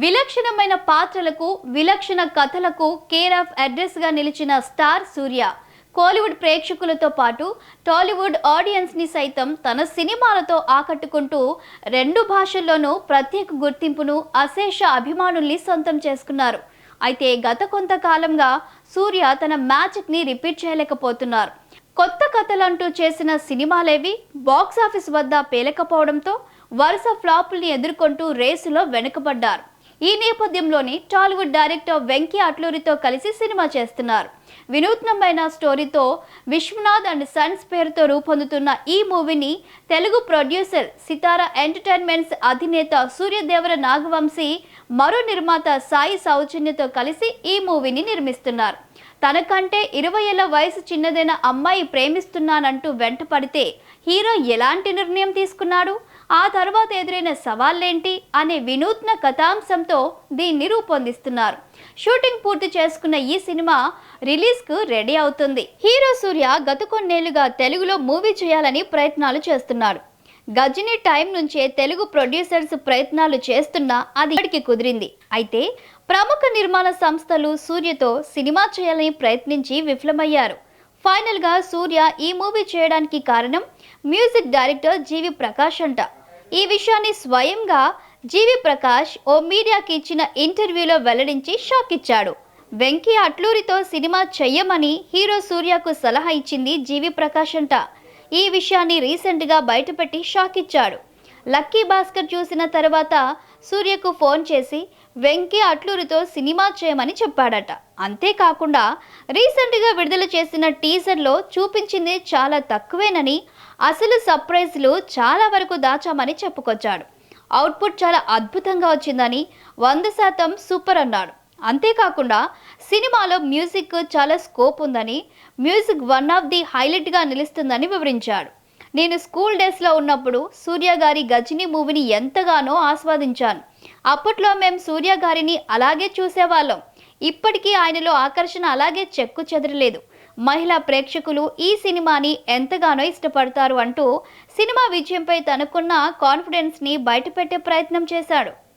విలక్షణమైన పాత్రలకు విలక్షణ కథలకు కేర్ ఆఫ్ అడ్రస్ గా నిలిచిన స్టార్ సూర్య కోలీవుడ్ ప్రేక్షకులతో పాటు టాలీవుడ్ ఆడియన్స్ ని సైతం తన సినిమాలతో ఆకట్టుకుంటూ రెండు భాషల్లోనూ ప్రత్యేక గుర్తింపును అశేష అభిమానుల్ని సొంతం చేసుకున్నారు. అయితే గత కొంతకాలంగా సూర్య తన మ్యాజిక్ ని రిపీట్ చేయలేకపోతున్నారు. కొత్త కథలంటూ చేసిన సినిమాలేవి బాక్సాఫీస్ వద్ద పేలకపోవడంతో వరుస ఫ్లాపుల్ని ఎదుర్కొంటూ రేసులో వెనుకబడ్డారు. ఈ నేపథ్యంలోని టాలీవుడ్ డైరెక్టర్ వెంకీ అట్లూరితో కలిసి సినిమా చేస్తున్నారు. వినూత్నమైన స్టోరీతో విశ్వనాథ్ అండ్ సన్స్ పేరుతో రూపొందుతున్న ఈ మూవీని తెలుగు ప్రొడ్యూసర్ సితారా ఎంటర్టైన్మెంట్స్ అధినేత సూర్యదేవర నాగవంశీ మరో నిర్మాత సాయి సౌజన్యతో కలిసి ఈ మూవీని నిర్మిస్తున్నారు. తనకంటే 20 ఏళ్ల వయసు చిన్నదైన అమ్మాయి ప్రేమిస్తున్నానంటూ వెంటపడితే హీరో ఎలాంటి నిర్ణయం తీసుకున్నాడు, ఆ తర్వాత ఎదురైన సవాళ్ళేంటి అనే వినూత్న కథాంశంతో దీన్ని రూపొందిస్తున్నారు. షూటింగ్ పూర్తి చేసుకున్న ఈ సినిమా రిలీజ్కు రెడీ అవుతుంది. హీరో సూర్య గత కొన్నేళ్లుగా తెలుగులో మూవీ చేయాలని ప్రయత్నాలు చేస్తున్నాడు. గజనీ టైం నుంచే తెలుగు ప్రొడ్యూసర్స్ ప్రయత్నాలు చేస్తున్నా అది ఇప్పటికి కుదిరింది. అయితే ప్రముఖ నిర్మాణ సంస్థలు సూర్యతో సినిమా చేయాలని ప్రయత్నించి విఫలమయ్యారు. ఫైనల్ గా సూర్య ఈ మూవీ చేయడానికి కారణం మ్యూజిక్ డైరెక్టర్ జీవి ప్రకాష్ అంట. ఈ విషయాన్ని స్వయంగా జీవి ప్రకాష్ ఓ మీడియాకి ఇచ్చిన ఇంటర్వ్యూలో వెల్లడించి షాక్ ఇచ్చాడు. వెంకీ అట్లూరితో సినిమా చెయ్యమని హీరో సూర్యకు సలహా ఇచ్చింది జీవి ప్రకాష్ అంట. ఈ విషయాన్ని రీసెంట్గా బయటపెట్టి షాక్ ఇచ్చాడు. లక్కీ భాస్కర్ చూసిన తర్వాత సూర్యకు ఫోన్ చేసి వెంకీ అట్లూరితో సినిమా చేయమని చెప్పాడట. అంతేకాకుండా రీసెంట్గా విడుదల చేసిన టీజర్లో చూపించింది చాలా తక్కువేనని, అసలు సర్ప్రైజ్లు చాలా వరకు దాచామని చెప్పుకొచ్చాడు. అవుట్పుట్ చాలా అద్భుతంగా వచ్చిందని, 100% సూపర్ అన్నాడు. అంతేకాకుండా సినిమాలో మ్యూజిక్ చాలా స్కోప్ ఉందని, మ్యూజిక్ వన్ ఆఫ్ ది హైలైట్గా నిలుస్తుందని వివరించాడు. నేను స్కూల్ డేస్లో ఉన్నప్పుడు సూర్య గారి గజనీ మూవీని ఎంతగానో ఆస్వాదించాను. అప్పట్లో మేము సూర్య గారిని అలాగే చూసేవాళ్ళం. ఇప్పటికీ ఆయనలో ఆకర్షణ అలాగే చెక్కు చెదరలేదు. మహిళా ప్రేక్షకులు ఈ సినిమాని ఎంతగానో ఇష్టపడతారు అంటూ సినిమా విజయంపై తనకున్న కాన్ఫిడెన్స్ని బయటపెట్టే ప్రయత్నం చేశాడు.